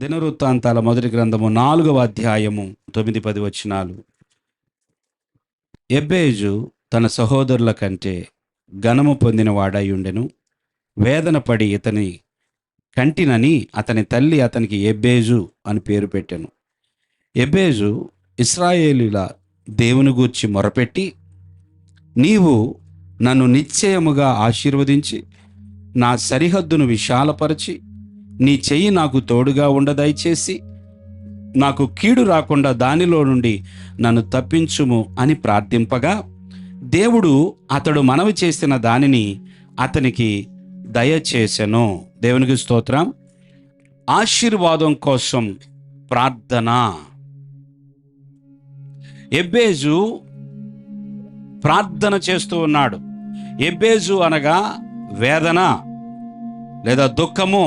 దినవృత్తాంతాల మొదటి గ్రంథము 4వ అధ్యాయము 9-10 వచనాలు. ఎబ్బేజు తన సహోదరుల కంటే ఘనము పొందిన వాడై ఉండెను. వేదన పడి ఇతని కంటినని అతని తల్లి అతనికి ఎబ్బేజు అని పేరు పెట్టెను. ఎబ్బేజు ఇశ్రాయేలీల దేవుని గూర్చి మొరపెట్టి, నీవు నన్ను నిశ్చయముగా ఆశీర్వదించి నా సరిహద్దును విశాలపరచి నీ చెయ్యి నాకు తోడుగా దయచేసి నాకు కీడు రాకుండా దానిలో నుండి నన్ను తప్పించుము అని ప్రార్థింపగా, దేవుడు అతడు మనవి చేసిన దానిని అతనికి దయచేసెను. దేవునికి స్తోత్రం. ఆశీర్వాదం కోసం ప్రార్థన. ఎబ్బేజు ప్రార్థన చేస్తూ ఉన్నాడు. ఎబ్బేజు అనగా వేదన లేదా దుఃఖము,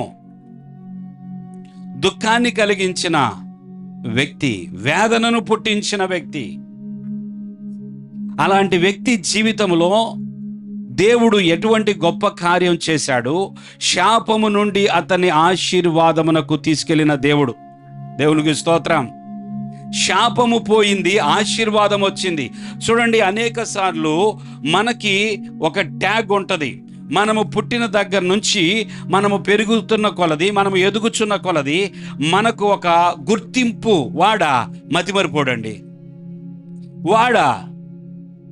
దుఃఖాన్ని కలిగించిన వ్యక్తి, వేదనను పుట్టించిన వ్యక్తి. అలాంటి వ్యక్తి జీవితంలో దేవుడు ఎటువంటి గొప్ప కార్యం చేశాడు? శాపము నుండి అతన్ని ఆశీర్వాదమునకు తీసుకెళ్లిన దేవుడు. దేవునికి స్తోత్రం. శాపము పోయింది, ఆశీర్వాదం వచ్చింది. చూడండి, అనేక సార్లు మనకి ఒక ట్యాగ్ ఉంటుంది. మనము పుట్టిన దగ్గర నుంచి మనము పెరుగుతున్న కొలది, మనము ఎదుగుచున్న కొలది మనకు ఒక గుర్తింపు. మతిమరిపోడండి.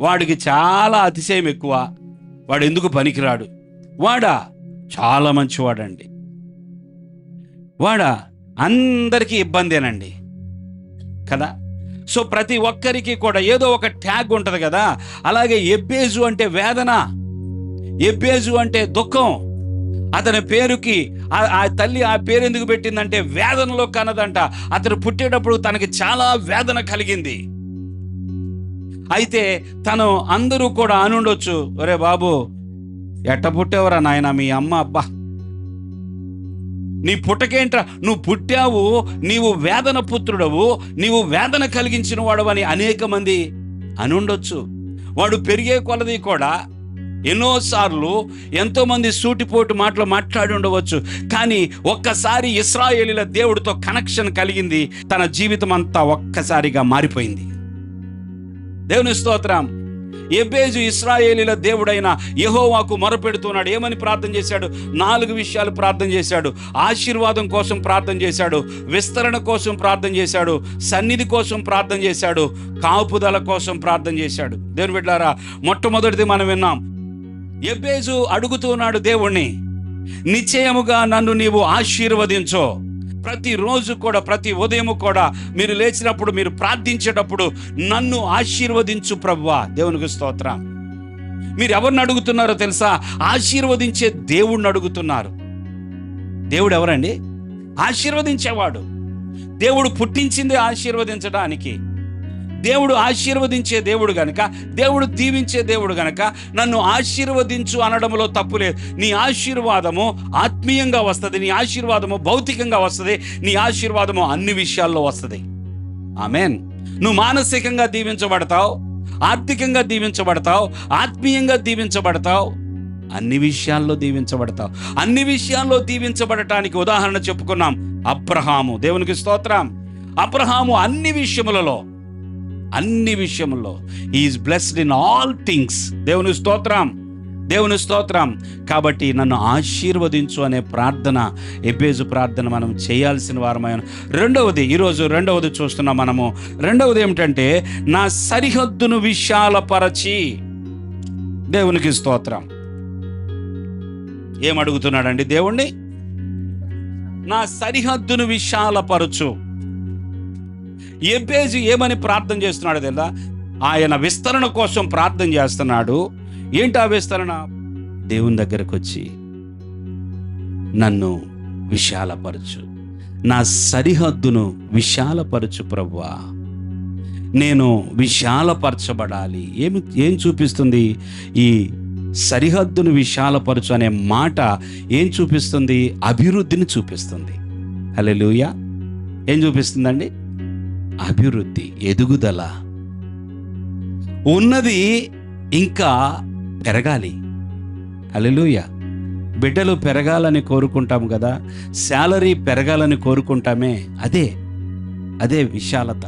వాడికి చాలా అతిశయం ఎక్కువ. వాడు ఎందుకు పనికిరాడు. చాలా మంచివాడండి. అందరికీ ఇబ్బందేనండి కదా. సో ప్రతి ఒక్కరికి కూడా ఏదో ఒక ట్యాగ్ ఉంటుంది కదా. అలాగే ఎబ్బేజు అంటే వేదన, ఎబ్బేజు అంటే దుఃఖం. అతని పేరుకి ఆ తల్లి ఆ పేరు ఎందుకు పెట్టిందంటే వేదనలో కన్నదంట. అతను పుట్టేటప్పుడు తనకి చాలా వేదన కలిగింది. అయితే తను అందరూ కూడా అనుండొచ్చు, ఒరే బాబు ఎట్ట పుట్టేవరా నాయన మీ అమ్మ, అబ్బా నీ పుట్టకేంట్రా, నువ్వు పుట్టావు, నీవు వేదన పుత్రుడవు, నీవు వేదన కలిగించిన వాడవని అనేక మంది అనుండొచ్చు. వాడు పెరిగే కొలది కూడా ఎన్నోసార్లు ఎంతోమంది సూటిపోటు మాటలు మాట్లాడి ఉండవచ్చు. కానీ ఒక్కసారి ఇశ్రాయేలీల దేవుడితో కనెక్షన్ కలిగింది. తన జీవితం అంతా ఒక్కసారిగా మారిపోయింది. దేవుని స్తోత్రం. ఎబ్బేజు ఇశ్రాయేలీల దేవుడైన యెహోవాకు మొరపెడుతున్నాడు. ఏమని ప్రార్థన చేశాడు? 4 విషయాలు ప్రార్థన చేశాడు. ఆశీర్వాదం కోసం ప్రార్థన చేశాడు, విస్తరణ కోసం ప్రార్థన చేశాడు, సన్నిధి కోసం ప్రార్థన చేశాడు, కాపుదల కోసం ప్రార్థన చేశాడు. దేవుని బిడ్డలారా, మొట్టమొదటిది మనం విన్నాం. ఎబ్బేజు అడుగుతున్నాడు దేవుణ్ణి, నిశ్చయముగా నన్ను నీవు ఆశీర్వదించో. ప్రతిరోజు కూడా, ప్రతి ఉదయం కూడా మీరు లేచినప్పుడు, మీరు ప్రార్థించేటప్పుడు నన్ను ఆశీర్వదించు ప్రభువా. దేవునికి స్తోత్రం. మీరు ఎవరిని అడుగుతున్నారో తెలుసా? ఆశీర్వదించే దేవుణ్ణి అడుగుతున్నారు. దేవుడు ఎవరండి? ఆశీర్వదించేవాడు. దేవుడు పుట్టించింది ఆశీర్వదించడానికి. దేవుడు ఆశీర్వదించే దేవుడు గనక, దేవుడు దీవించే దేవుడు గనక నన్ను ఆశీర్వదించు అనడంలో తప్పు లేదు. నీ ఆశీర్వాదము ఆత్మీయంగా వస్తుంది, నీ ఆశీర్వాదము భౌతికంగా వస్తుంది, నీ ఆశీర్వాదము అన్ని విషయాల్లో వస్తుంది. ఆమేన్. నువ్వు మానసికంగా దీవించబడతావు, ఆర్థికంగా దీవించబడతావు, ఆత్మీయంగా దీవించబడతావు, అన్ని విషయాల్లో దీవించబడతావు. అన్ని విషయాల్లో దీవించబడటానికి ఉదాహరణ చెప్పుకున్నాం అబ్రహాము. దేవునికి స్తోత్రం. అబ్రహాము అన్ని విషయముల్లో is blessed in all things. దేవుని స్తోత్రం, దేవుని స్తోత్రం. కాబట్టి నన్ను ఆశీర్వదించు అనే ప్రార్థన, ఎబ్బేజు ప్రార్థన మనం చేయాల్సిన వారమైన. ఈరోజు రెండవది చూస్తున్నాం మనము. రెండవది ఏమిటంటే, నా సరిహద్దును విశాలపరచి. దేవునికి స్తోత్రం. ఏమడుగుతున్నాడండి దేవుణ్ణి? నా సరిహద్దును విశాలపరచు. ఎబ్బేజు ఏమని ప్రార్థన చేస్తున్నాడు తెలుసా? ఆయన విస్తరణ కోసం ప్రార్థన చేస్తున్నాడు. ఏంటి ఆ విస్తరణ? దేవుని దగ్గరకు వచ్చి నన్ను విశాలపరచు, నా సరిహద్దును విశాలపరచు ప్రభువా. నేను విశాలపరచబడాలి. ఏం చూపిస్తుంది ఈ సరిహద్దును విశాలపరచు అనే మాట? ఏం చూపిస్తుంది? అభివృద్ధిని చూపిస్తుంది. హల్లెలూయా. ఏం చూపిస్తుందండి? అభివృద్ధి, ఎదుగుదల. ఉన్నది ఇంకా పెరగాలి. హల్లెలూయా. బిడ్డలు పెరగాలని కోరుకుంటాం కదా, శాలరీ పెరగాలని కోరుకుంటామే, అదే విశాలత.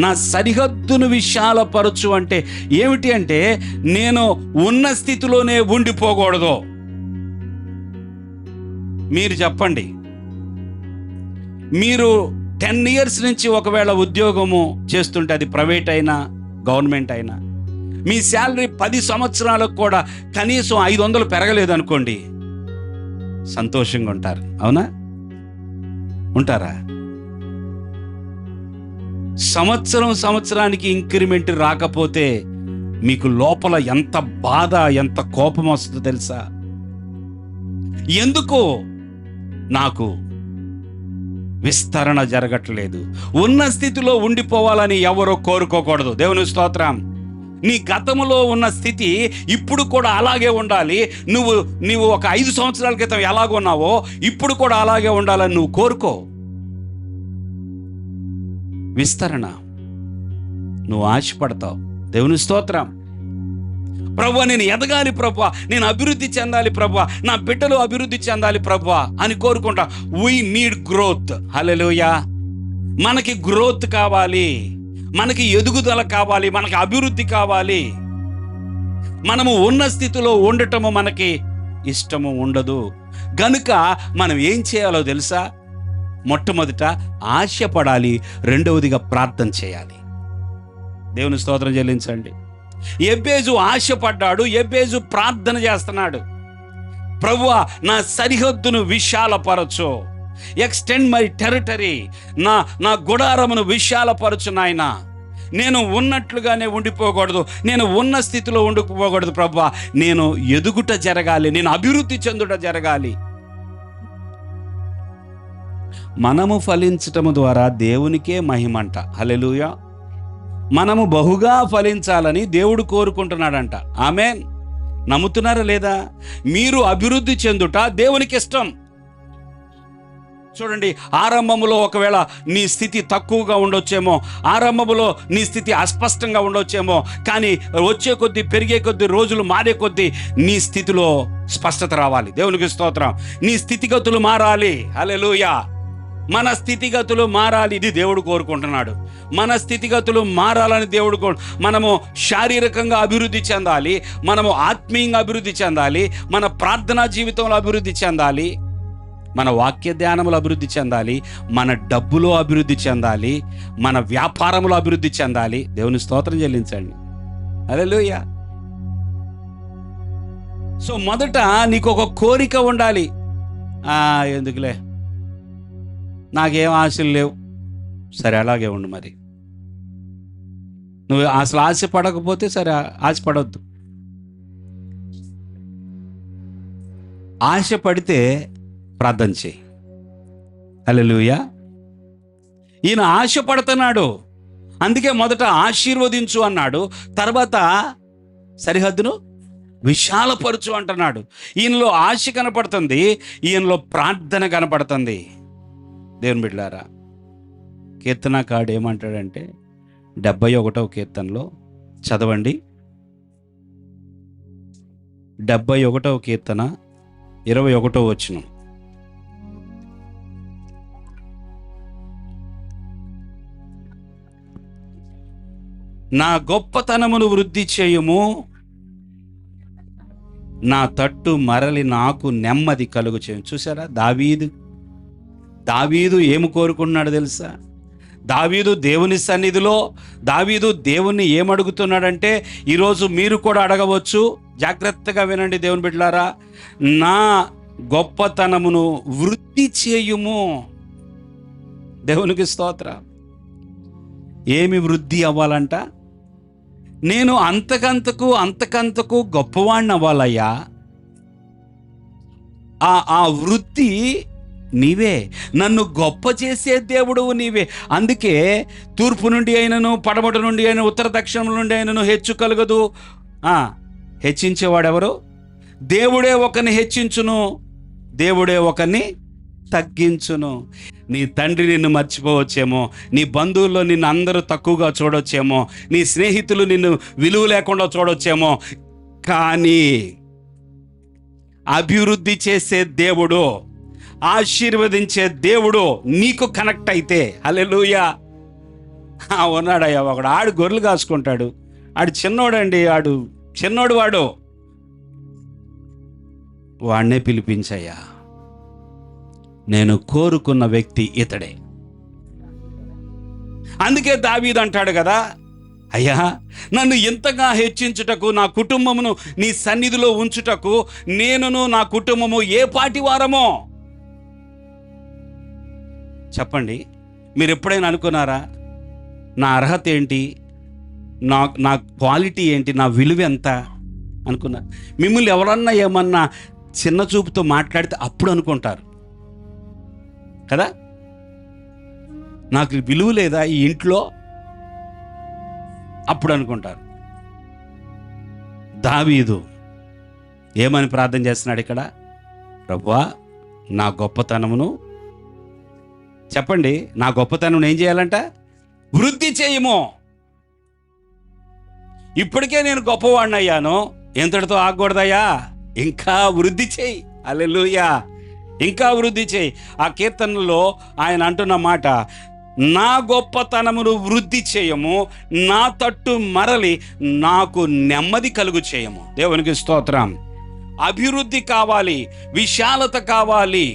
నా సరిహద్దును విశాలపరచు అంటే ఏమిటి అంటే, నేను ఉన్న స్థితిలోనే ఉండిపోకూడదు. మీరు చెప్పండి, మీరు 10 years నుంచి ఒకవేళ ఉద్యోగము చేస్తుంటే, అది ప్రైవేట్ అయినా గవర్నమెంట్ అయినా, మీ శాలరీ 10 సంవత్సరాలకు కూడా కనీసం 500 పెరగలేదు అనుకోండి, సంతోషంగా ఉంటారు. అవునా? ఉంటారా? సంవత్సరానికి ఇంక్రిమెంట్ రాకపోతే మీకు లోపల ఎంత బాధ, ఎంత కోపం వస్తుందో తెలుసా? ఎందుకు నాకు విస్తరణ జరగట్లేదు? ఉన్న స్థితిలో ఉండిపోవాలని ఎవరో కోరుకోకూడదు. దేవుని స్తోత్రం. నీ గతంలో ఉన్న స్థితి ఇప్పుడు కూడా అలాగే ఉండాలి. నువ్వు ఒక 5 సంవత్సరాల క్రితం ఎలాగున్నావో ఇప్పుడు కూడా అలాగే ఉండాలని నువ్వు కోరుకో. విస్తరణ నువ్వు ఆశపడతావు. దేవుని స్తోత్రం. ప్రభువా, నేను ఎదగాలి ప్రభువా, నేను అభివృద్ధి చెందాలి ప్రభువా, నా బిడ్డలు అభివృద్ధి చెందాలి ప్రభువా అని కోరుకుంటా. We need growth. హల్లెలూయా. మనకి గ్రోత్ కావాలి, మనకి ఎదుగుదల కావాలి, మనకి అభివృద్ధి కావాలి. మనము ఉన్న స్థితిలో ఉండటము మనకి ఇష్టము ఉండదు. గనుక మనం ఏం చేయాలో తెలుసా? మొట్టమొదట ఆశపడాలి, రెండవదిగా ప్రార్థన చేయాలి. దేవుని స్తోత్రం చెల్లించండి. ఎబ్బేజు ఆశపడ్డాడు, ఎబ్బేజు ప్రార్థన చేస్తున్నాడు. ప్రభువా, నా సరిహద్దును విశాలపరచు, ఎక్స్టెండ్ మై టెరిటరీ, నా గుడారమును విశాలపరచు నాయనా. నేను ఉన్నట్లుగానే ఉండిపోకూడదు, నేను ఉన్న స్థితిలో ఉండిపోకూడదు ప్రభువా. నేను ఎదుగుట జరగాలి, నేను అభివృద్ధి చెందుట జరగాలి. మనము ఫలించటము ద్వారా దేవునికే మహిమంట. హల్లెలూయా. మనము బహుగా ఫలించాలని దేవుడు కోరుకుంటున్నాడంట. ఆమేన్. నమ్ముతున్నారా లేదా? మీరు అభివృద్ధి చెందుట దేవునికి ఇష్టం. చూడండి, ఆరంభములో ఒకవేళ నీ స్థితి తక్కువగా ఉండొచ్చేమో, ఆరంభములో నీ స్థితి అస్పష్టంగా ఉండొచ్చేమో, కానీ వచ్చే కొద్దీ, పెరిగే కొద్దీ, రోజులు మారే కొద్దీ నీ స్థితిలో స్పష్టత రావాలి. దేవునికి స్తోత్రం. నీ స్థితిగతులు మారాలి. హల్లెలూయా. మన స్థితిగతులు మారాలి, ఇది దేవుడు కోరుకుంటున్నాడు. మన స్థితిగతులు మారాలని దేవుడు మనము శారీరకంగా అభివృద్ధి చెందాలి, మనము ఆత్మీయంగా అభివృద్ధి చెందాలి, మన ప్రార్థనా జీవితంలో అభివృద్ధి చెందాలి, మన వాక్య ధ్యానములు అభివృద్ధి చెందాలి, మన డబ్బులో అభివృద్ధి చెందాలి, మన వ్యాపారంలో అభివృద్ధి చెందాలి. దేవుని స్తోత్రం చెల్లించండి. హల్లెలూయా. సో మొదట నీకు ఒక కోరిక ఉండాలి. ఎందుకులే, నాకేం ఆశలు లేవు. సరే, అలాగే ఉండు. మరి నువ్వు అసలు ఆశపడకపోతే సరే, ఆశపడవద్దు. ఆశపడితే ప్రార్థన చేయి. హల్లెలూయా. ఈయన ఆశపడుతున్నాడు, అందుకే మొదట ఆశీర్వదించు అన్నాడు, తర్వాత సరిహద్దును విశాలపరచు అంటున్నాడు. ఈయనలో ఆశ కనపడుతుంది, ఈయనలో ప్రార్థన కనపడుతుంది. దేవుని బిడ్డలారా, కీర్తనకారుడు ఏమంటాడంటే 71వ కీర్తనలో చదవండి. 71వ కీర్తన 21వ వచనం. నా గొప్పతనమును వృద్ధి చేయుము, నా తట్టు మరలి నాకు నెమ్మది కలుగు చేయు. చూసారా, దావీదు ఏమి కోరుకున్నాడు తెలుసా? దావీదు దేవుని సన్నిధిలో, దావీదు దేవుణ్ణి ఏమడుగుతున్నాడంటే, ఈరోజు మీరు కూడా అడగవచ్చు. జాగ్రత్తగా వినండి దేవుని బిడ్డలారా. నా గొప్పతనమును వృద్ధి చేయుము. దేవునికి స్తోత్రం. ఏమి వృద్ధి అవ్వాలంట? నేను అంతకంతకు గొప్పవాణ్ణి అవ్వాలయ్యా. ఆ వృద్ధి నీవే, నన్ను గొప్ప చేసే దేవుడువు నీవే. అందుకే తూర్పు నుండి అయినను, పడమటి నుండి అయిన, ఉత్తర దక్షిణం నుండి అయినను హెచ్చు కలగదు. హెచ్చించేవాడెవరు? దేవుడే ఒకరిని హెచ్చించును, దేవుడే ఒకరిని తగ్గించును. నీ తండ్రి నిన్ను మర్చిపోవచ్చేమో, నీ బంధువుల్లో నిన్ను అందరూ తక్కువగా చూడొచ్చేమో, నీ స్నేహితులు నిన్ను విలువ లేకుండా చూడొచ్చేమో, కానీ అభివృద్ధి చేసే దేవుడు, ఆశీర్వదించే దేవుడు నీకు కనెక్ట్ అయితే, హల్లెలూయా. ఉన్నాడయ్యా ఒకడు, ఆడు గొర్రెలు కాసుకుంటాడు, ఆడు చిన్నోడండి, ఆడు చిన్నోడు, వాడినే పిలిపించయ్యా, నేను కోరుకున్న వ్యక్తి ఇతడే. అందుకే దావీదు అంటాడు కదా, అయ్యా నన్ను ఎంతగా హెచ్చించుటకు, నా కుటుంబమును నీ సన్నిధిలో ఉంచుటకు నేనును నా కుటుంబము ఏ పాటి వారమో. చెప్పండి, మీరు ఎప్పుడైనా అనుకున్నారా నా అర్హత ఏంటి, నా క్వాలిటీ ఏంటి, నా విలువ ఎంత అనుకున్నా? మిమ్మల్ని ఎవరన్నా ఏమన్నా చిన్న చూపుతో మాట్లాడితే అప్పుడు అనుకుంటారు కదా, నాకు విలువ లేదా ఈ ఇంట్లో, అప్పుడు అనుకుంటారు. దావీదు ఏమని ప్రార్థన చేస్తున్నాడు ఇక్కడ? ప్రభువా నా గొప్పతనమును, చెప్పండి, నా గొప్పతనం ఏం చేయాలంట? వృద్ధి చేయము. ఇప్పటికే నేను గొప్పవాడిని అయ్యాను, ఎంతటితో ఆగకూడదయ్యా, ఇంకా వృద్ధి చేయి. హల్లెలూయా, ఇంకా వృద్ధి చేయి. ఆ కీర్తనలో ఆయన అంటున్న మాట, నా గొప్పతనమును వృద్ధి చేయము, నా తట్టు మరలి నాకు నెమ్మది కలుగు చేయము. దేవునికి స్తోత్రం. అభివృద్ధి కావాలి, విశాలత కావాలి,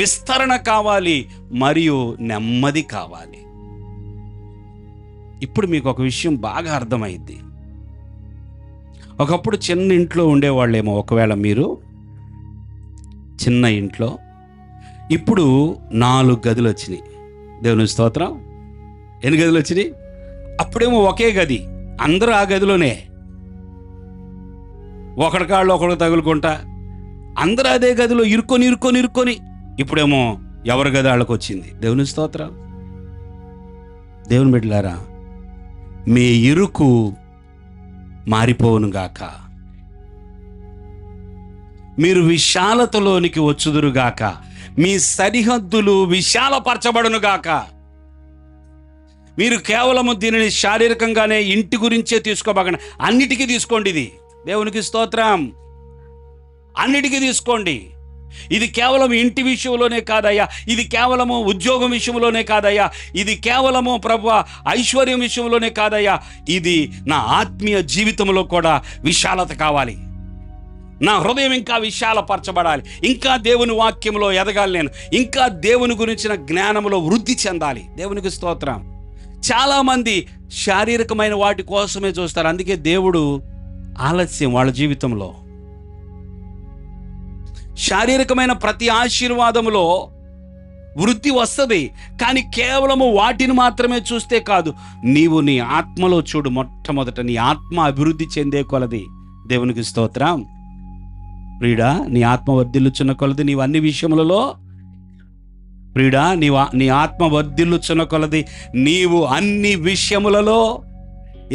విస్తరణ కావాలి, మరియు నెమ్మది కావాలి. ఇప్పుడు మీకు ఒక విషయం బాగా అర్థమైంది. ఒకప్పుడు చిన్న ఇంట్లో ఉండేవాళ్ళేమో, ఒకవేళ మీరు చిన్న ఇంట్లో, ఇప్పుడు 4 గదులు వచ్చినాయి. దేవుని స్తోత్రం. ఎన్ని గదులు వచ్చినాయి? అప్పుడేమో ఒకే గది, అందరూ ఆ గదిలోనే, ఒకడి కాళ్ళు ఒకడు తగులుకుంటా అందరూ అదే గదిలో ఇరుక్కొని ఇప్పుడేమో ఎవరి గది వాళ్ళకి వచ్చింది. దేవుని స్తోత్రం. దేవుని బిడ్డలారా, మీ ఇరుకు మారిపోవును గాక, మీరు విశాలతలోనికి వచ్చుదురుగాక, మీ సరిహద్దులు విశాలపరచబడును గాక. మీరు కేవలము దీనిని శారీరకంగానే ఇంటి గురించే తీసుకోబాకండి, అన్నిటికీ తీసుకోండి. ఇది దేవునికి స్తోత్రం. అన్నిటికీ తీసుకోండి. ఇది కేవలం ఇంటి విషయంలోనే కాదయ్యా, ఇది కేవలము ఉద్యోగం విషయంలోనే కాదయ్యా, ఇది కేవలము ప్రభువా ఐశ్వర్యం విషయంలోనే కాదయ్యా, ఇది నా ఆత్మీయ జీవితంలో కూడా విశాలత కావాలి. నా హృదయం ఇంకా విశాలపరచబడాలి, ఇంకా దేవుని వాక్యంలో ఎదగాలి, నేను ఇంకా దేవుని గురించిన జ్ఞానంలో వృద్ధి చెందాలి. దేవునికి స్తోత్రం. చాలామంది శారీరకమైన వాటి కోసమే చూస్తారు, అందుకే దేవుడు ఆలస్యం వాళ్ళ జీవితంలో. శారీరకమైన ప్రతి ఆశీర్వాదములో వృద్ధి వస్తుంది, కానీ కేవలము వాటిని మాత్రమే చూస్తే కాదు, నీవు నీ ఆత్మలో చూడు. మొట్టమొదట నీ ఆత్మ అభివృద్ధి చెందే కొలది, దేవునికి స్తోత్రం. ప్రియుడా, నీ ఆత్మ వర్ధిల్లుచున్న కొలది నీవు అన్ని విషయములలో, ప్రియుడా నీ ఆత్మ వర్ధిల్లుచున్న కొలది నీవు అన్ని విషయములలో,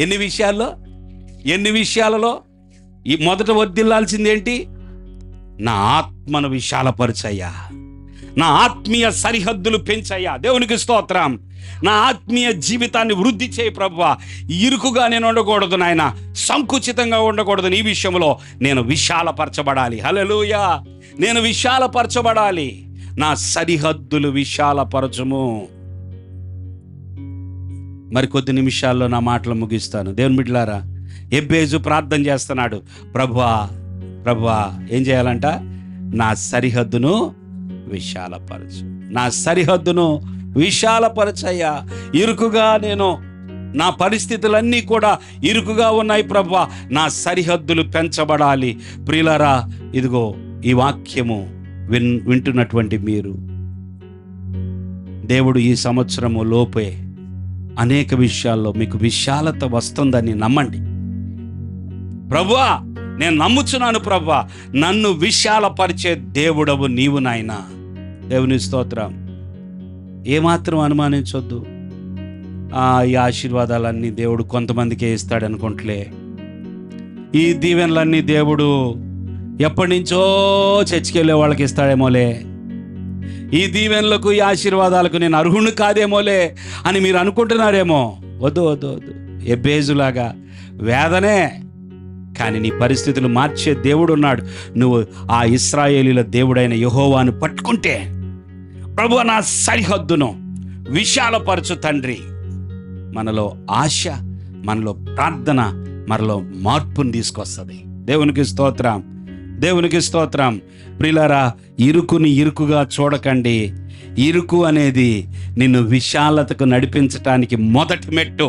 ఎన్ని విషయాలలో ఈ మొదట వర్ధిల్లాల్సింది ఏంటి? నా ఆత్మను విశాలపరచయ్యా, నా ఆత్మీయ సరిహద్దులు పెంచయ్యా. దేవునికి స్తోత్రం. నా ఆత్మీయ జీవితాన్ని వృద్ధి చేయి ప్రభువా. ఇరుకుగా నేను ఉండకూడదు నాయన, సంకుచితంగా ఉండకూడదు. నీ విషయంలో నేను విశాలపరచబడాలి. హల్లెలూయా, నేను విశాలపరచబడాలి. నా సరిహద్దులు విశాలపరచుము. మరికొద్ది నిమిషాల్లో నా మాటలు ముగిస్తాను. దేవుని బిడ్డలారా, ఎబ్బేజు ప్రార్థన చేస్తున్నాడు, ప్రభువా ఏం చేయాలంట? నా సరిహద్దును విశాలపరచు, నా సరిహద్దును విశాలపరచయ్యా. ఇరుకుగా నేను, నా పరిస్థితులన్నీ కూడా ఇరుకుగా ఉన్నాయి ప్రభువా, నా సరిహద్దులు పెంచబడాలి. ప్రియులారా, ఇదిగో ఈ వాక్యము వింటున్నటువంటి మీరు, దేవుడు ఈ సంవత్సరము లోపే అనేక విషయాల్లో మీకు విశాలత వస్తుందని నమ్మండి. ప్రభువా నేను నమ్ముచున్నాను ప్రభువా, నన్ను విశాలపరిచే దేవుడవు నీవు నాయనా. దేవుని స్తోత్రం. ఏమాత్రం అనుమానించొద్దు. ఈ ఆశీర్వాదాలన్నీ దేవుడు కొంతమందికే ఇస్తాడు అనుకుంటలే. ఈ దీవెనలన్నీ దేవుడు ఎప్పటి నుంచో చర్చికెళ్ళే వాళ్ళకి ఇస్తాడేమోలే. ఈ దీవెనలకు, ఈ ఆశీర్వాదాలకు నేను అర్హుణ్ణి కాదేమోలే అని మీరు అనుకుంటున్నారేమో. వద్దు. ఎబ్బేజులాగా వేదనే, కానీ నీ పరిస్థితులు మార్చే దేవుడు ఉన్నాడు. నువ్వు ఆ ఇశ్రాయేలీల దేవుడైన యెహోవాను పట్టుకుంటే, ప్రభువా నా సరిహద్దును విశాలపరచు తండ్రి, మనలో ఆశ, మనలో ప్రార్థన, మనలో మార్పును తీసుకొస్తుంది. దేవునికి స్తోత్రం, దేవునికి స్తోత్రం. ప్రియులారా, ఇరుకుని ఇరుకుగా చూడకండి. ఇరుకు అనేది నిన్ను విశాలతకు నడిపించటానికి మొదటి మెట్టు.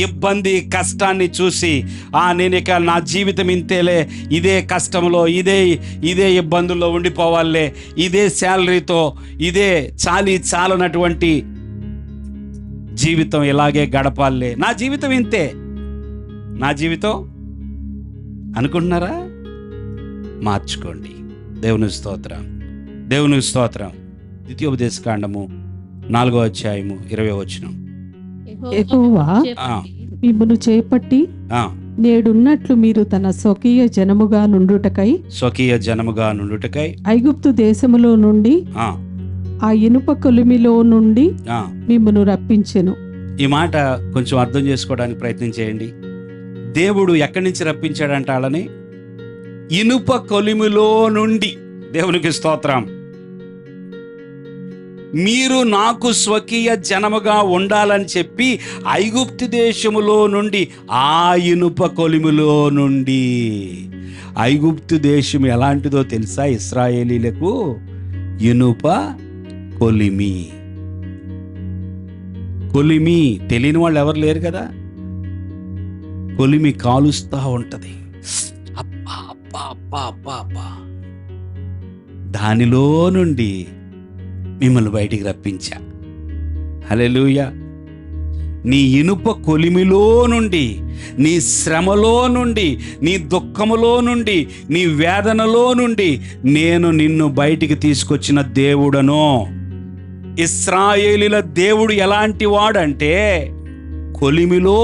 ఇబ్బంది, కష్టాన్ని చూసి నేను ఇక నా జీవితం ఇంతేలే, ఇదే కష్టంలో, ఇదే ఇబ్బందుల్లో ఉండిపోవాలే, ఇదే శాలరీతో, ఇదే చాలనటువంటి జీవితం ఇలాగే గడపాలే, నా జీవితం ఇంతే, నా జీవితం అనుకుంటున్నారా? మార్చుకోండి. దేవుని స్తోత్రం, దేవుని స్తోత్రం. ద్వితీయోపదేశకాండము 4వ అధ్యాయము 20వ వచనం. యెహోవా మిమ్మును చేపట్టి నేడున్నట్లు మీరు తన స్వకీయ జనముగా నుండుటకై ఐగుప్తు దేశములో నుండి ఆ ఇనుప కొలిమిలో నుండి మిమ్మును రప్పించెను. ఈ మాట కొంచెం అర్థం చేసుకోవడానికి ప్రయత్నం చేయండి. దేవుడు ఎక్కడి నుంచి రప్పించాడంట వాళ్ళని? ఇనుప కొలిమిలో నుండి. దేవునికి స్తోత్రం. మీరు నాకు స్వకీయ జనముగా ఉండాలని చెప్పి ఐగుప్తు దేశములో నుండి, ఆ ఇనుప కొలిమిలో నుండి. ఐగుప్తు దేశం ఎలాంటిదో తెలుసా? ఇశ్రాయేలీలకు ఇనుప కొలిమి. కొలిమి తెలియని వాళ్ళు ఎవరు లేరు కదా. కొలిమి కాలుస్తూ ఉంటది. అబ్బా అబ్బా అబ్బా అబ్బా అబ్బా. దానిలో నుండి మిమ్మల్ని బయటికి రప్పించా. హల్లెలూయా. నీ ఇనుప కొలిమిలో నుండి, నీ శ్రమలో నుండి, నీ దుఃఖములో నుండి, నీ వేదనలో నుండి నేను నిన్ను బయటికి తీసుకొచ్చిన దేవుడను. ఇశ్రాయేలీల దేవుడు ఎలాంటి వాడంటే కొలిమిలో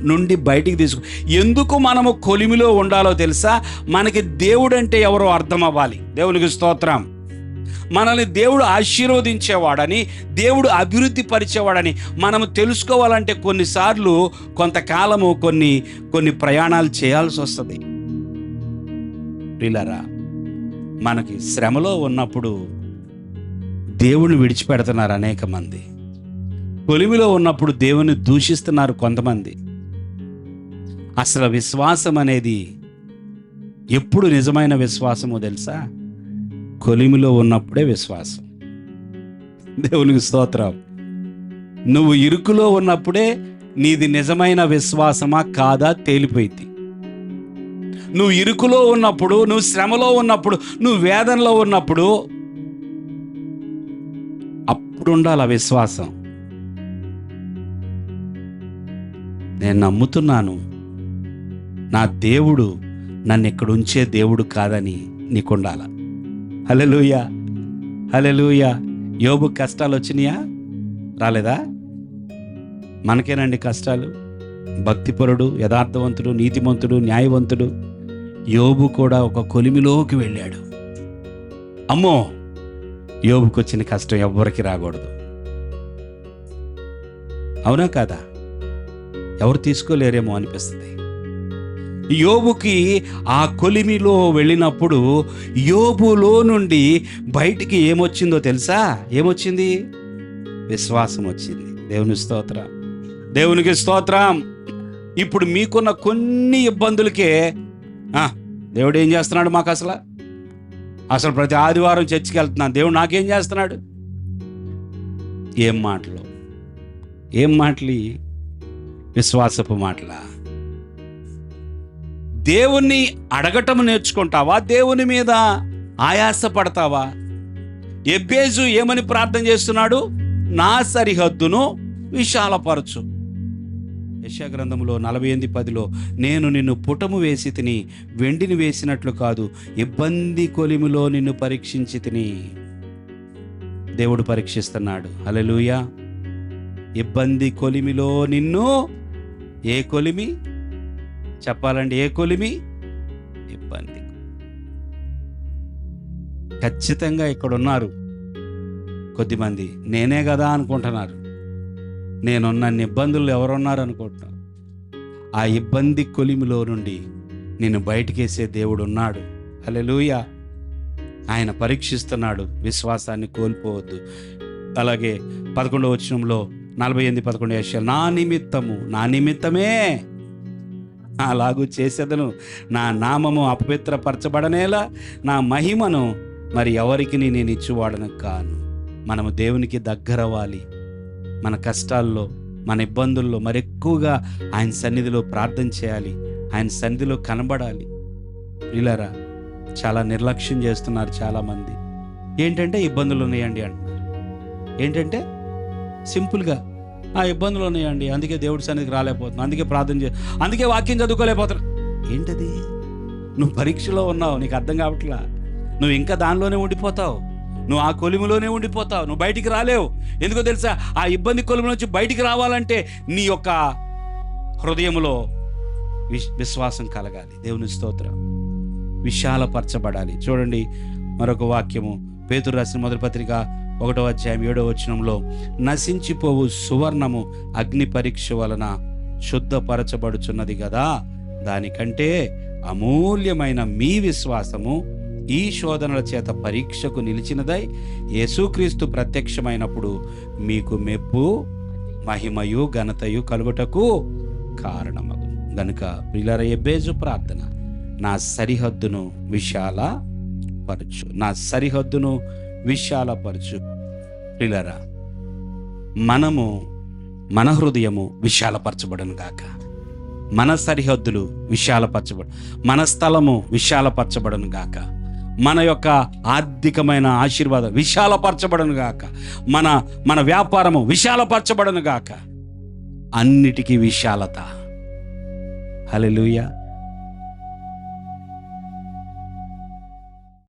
నుండి బయటికి తీసుకు. ఎందుకు మనము కొలిమిలో ఉండాలో తెలుసా? మనకి దేవుడు అంటే ఎవరో అర్థం అవ్వాలి. దేవునికి స్తోత్రం. మనల్ని దేవుడు ఆశీర్వదించేవాడని, దేవుడు అభివృద్ధి పరిచేవాడని మనము తెలుసుకోవాలంటే కొన్నిసార్లు కొంతకాలము కొన్ని ప్రయాణాలు చేయాల్సి వస్తుంది. ప్రియులారా, మనకి శ్రమలో ఉన్నప్పుడు దేవుని విడిచిపెడుతున్నారు అనేక మంది. కొలిమిలో ఉన్నప్పుడు దేవుని దూషిస్తున్నారు కొంతమంది. అసలు విశ్వాసం అనేది ఎప్పుడు నిజమైన విశ్వాసమో తెలుసా? కొలిమిలో ఉన్నప్పుడే విశ్వాసం. దేవునికి స్తోత్రం. నువ్వు ఇరుకులో ఉన్నప్పుడే నీది నిజమైన విశ్వాసమా కాదా తేలిపోయింది. నువ్వు ఇరుకులో ఉన్నప్పుడు, నువ్వు శ్రమలో ఉన్నప్పుడు, నువ్వు వేదనలో ఉన్నప్పుడు అప్పుడు ఉండాలి ఆ విశ్వాసం. నేను నమ్ముతున్నాను నా దేవుడు నన్ను ఇక్కడ ఉంచే దేవుడు కాదని నీకుండాల. హల్లెలూయా, హల్లెలూయా. యోబు కష్టాలు వచ్చినాయా? రాలేదా? మనకేనండి కష్టాలు. భక్తిపరుడు, యథార్థవంతుడు, నీతిమంతుడు, న్యాయవంతుడు యోబు కూడా ఒక కొలిమిలోకి వెళ్ళాడు. అమ్మో, యోబుకు వచ్చిన కష్టం ఎవ్వరికి రాకూడదు. అవునా కాదా? ఎవరు తీసుకోలేరేమో అనిపిస్తుంది. యోబుకి ఆ కొలిమిలో వెళ్ళినప్పుడు యోబులో నుండి బయటికి ఏమొచ్చిందో తెలుసా? ఏమొచ్చింది? విశ్వాసం వచ్చింది. దేవుని స్తోత్రం, దేవునికి స్తోత్రం. ఇప్పుడు మీకున్న కొన్ని ఇబ్బందులకే దేవుడు ఏం చేస్తున్నాడు మాకు? అసలు ప్రతి ఆదివారం చర్చికి వెళ్తున్నాను, దేవుడు నాకేం చేస్తున్నాడు? ఏం మాటలు, ఏం మాటలు? విశ్వాసపు మాటల. దేవుణ్ణి అడగటం నేర్చుకుంటావా? దేవుని మీద ఆయాస పడతావా? ఎబ్బేజు ఏమని ప్రార్థన చేస్తున్నాడు? నా సరిహద్దును విశాలపరచు. యెషయా గ్రంథంలో 48:10 నేను నిన్ను పుటము వేసి తిని, వెండిని వేసినట్లు కాదు, ఇబ్బంది కొలిమిలో నిన్ను పరీక్షించి తిని. దేవుడు పరీక్షిస్తున్నాడు. హల్లెలూయా. ఇబ్బంది కొలిమిలో నిన్ను. ఏ కొలిమి చెప్పాలండి? ఏ కొలిమి? ఇబ్బంది. ఖచ్చితంగా ఇక్కడ ఉన్నారు కొద్దిమంది, నేనే కదా అనుకుంటున్నారు. నేనున్న ఇబ్బందులు ఎవరున్నారు అనుకుంటున్నారు. ఆ ఇబ్బంది కొలిమిలో నుండి నిన్ను బయటికేసే దేవుడు ఉన్నాడు. హల్లెలూయా. ఆయన పరీక్షిస్తున్నాడు, విశ్వాసాన్ని కోల్పోవద్దు. అలాగే 11వ వచనంలో 48-11 యెషయా, నా నిమిత్తమే అలాగూ చేసేదను, నా నామము అపవిత్రపరచబడనేలా నా మహిమను మరి ఎవరికి నేను ఇచ్చువాడను కాను. మనము దేవునికి దగ్గరవ్వాలి. మన కష్టాల్లో, మన ఇబ్బందుల్లో మరెక్కువగా ఆయన సన్నిధిలో ప్రార్థన చేయాలి, ఆయన సన్నిధిలో కనబడాలి. ప్రియులారా, చాలా నిర్లక్ష్యం చేస్తున్నారు చాలామంది. ఏంటంటే ఇబ్బందులు ఉన్నాయండి అంటున్నారు. ఏంటంటే సింపుల్గా ఆ ఇబ్బందులు ఉన్నాయండి, అందుకే దేవుడి సన్నిధికి రాలేకపోతున్నాను, అందుకే ప్రార్థన అందుకే వాక్యం చదువుకోలేకపోతున్నా. ఏంటది? నువ్వు పరీక్షలో ఉన్నావు, నీకు అర్థం కావట్లా. నువ్వు ఇంకా దానిలోనే ఉండిపోతావు, నువ్వు ఆ కొలిమిలోనే ఉండిపోతావు, నువ్వు బయటికి రాలేవు. ఎందుకో తెలుసా? ఆ ఇబ్బంది కొలిమి నుంచి బయటికి రావాలంటే నీ యొక్క హృదయంలో విశ్వాసం కలగాలి. దేవుని స్తోత్రం. విశాలపరచబడాలి. చూడండి మరొక వాక్యము, పేతురు రాసిన మొదటి పత్రిక 1వ అధ్యాయం 7వ వచనంలో, నశించిపోవు సువర్ణము అగ్ని పరీక్ష వలన శుద్ధపరచబడుచున్నది కదా, దానికంటే అమూల్యమైన మీ విశ్వాసము ఈ శోధనల చేత పరీక్షకు నిలిచినదై యేసుక్రీస్తు ప్రత్యక్షమైనప్పుడు మీకు మెప్పు, మహిమయు, ఘనతయు కలుగుటకు కారణమగు. గనుక ప్రియులారా, ఎబ్బేజు ప్రార్థన, నా సరిహద్దును విశాలపరచు, నా సరిహద్దును విశాలపరచు. ప్రియులారా, మనము, మన హృదయము విశాలపరచబడను గాక, మన సరిహద్దులు విశాలపరచబడు, మన స్థలము విశాలపరచబడను గాక, మన యొక్క ఆర్థికమైన ఆశీర్వాదం విశాలపరచబడను గాక, మన వ్యాపారము విశాలపరచబడను గాక. అన్నిటికీ విశాలత. హల్లెలూయా.